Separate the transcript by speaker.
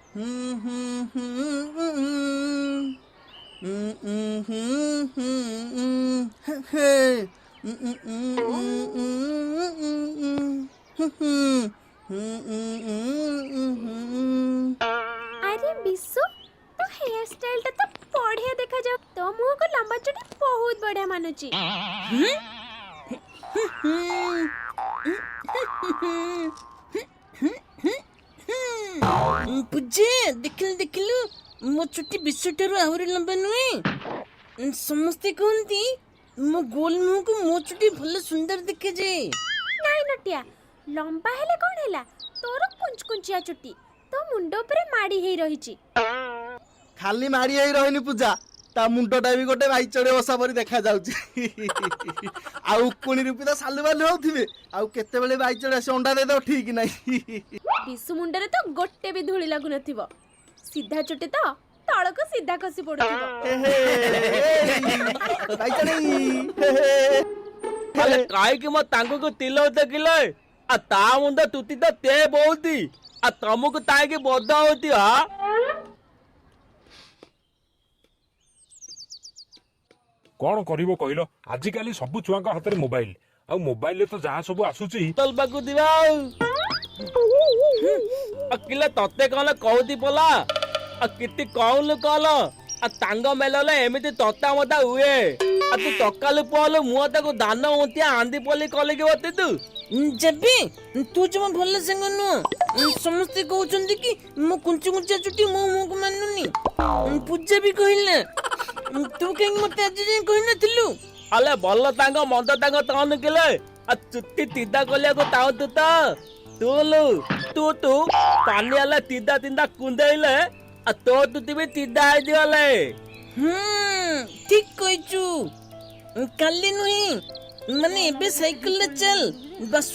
Speaker 1: अरे बिस्सु तो hair style टा तो बढ़िया देखा जाओ तो मुंह को लंबा चुटी बहुत बढ़िया मानुची।
Speaker 2: पूजे देखिलु देखिलु मो चुटी विश्वठारु आहुरी लंबा नुहे। समस्ते कहती मो गोल मुह को मो चुटी भल सुंदर देखे जे।
Speaker 1: नाई नटिया लंबा हेले कौन हैला तोर कुंचकुंचिया चुटी तो मुंडो पर माड़ी हेई रहिची।
Speaker 3: खाली मारी हेई रहनी पूजा ता मुंडटा भी गोटे भाईचड़े बसा परी देखा जाउची। आउ उकुणी रूपी तो सालु बालु होउथिबे आउ केतेबेले भाईचड़े से अंडा दे दो ठीक नाही।
Speaker 1: बिसु मुंडरे तो गोटे भी धूली लागु नथिबो सीधा चुटी तो तळको सीधा कसी पडुथिबो।
Speaker 3: भाईचड़े
Speaker 4: अरे काहे कि म तांको को तिलो देखिले आ ता मुंडा तुती तो ते बहुती आ तमको ताए के बद्दा होती हा।
Speaker 5: कौन करिवो कहलो आजिकाली सब छुआ हाथ में मोबाइल आ मोबाइल तो जहाँ सब आसुची
Speaker 4: तल बाकू दिवा अकिले तते कहले कहती पला आ किति कहलु कहल आ तांग मेलले एमिति तता मता हुए आ तू तकालु पहलु मुआ ताको दान उंतिया आंदी पली कहले के बते तू
Speaker 2: जबी तू जमा भल संग नु समस्ते कहउचंदी कि मो कुंची कुंचिया चुटी मो मुह को मानुनी। पूजा भी कहिला तू कहीं मते आज जे कहि नथिलु।
Speaker 4: अले बल्ल तांग मंद तांग तन केले आ चुट्टी तिदा कलिया को ताउ तू ता तूलु तू पानी आले तिदा तिदा कुंदेले आ तो तुती भी तिदा आइ दिले।
Speaker 2: ठीक कहिचु काली नुही माने एबे साइकिल ले चल बस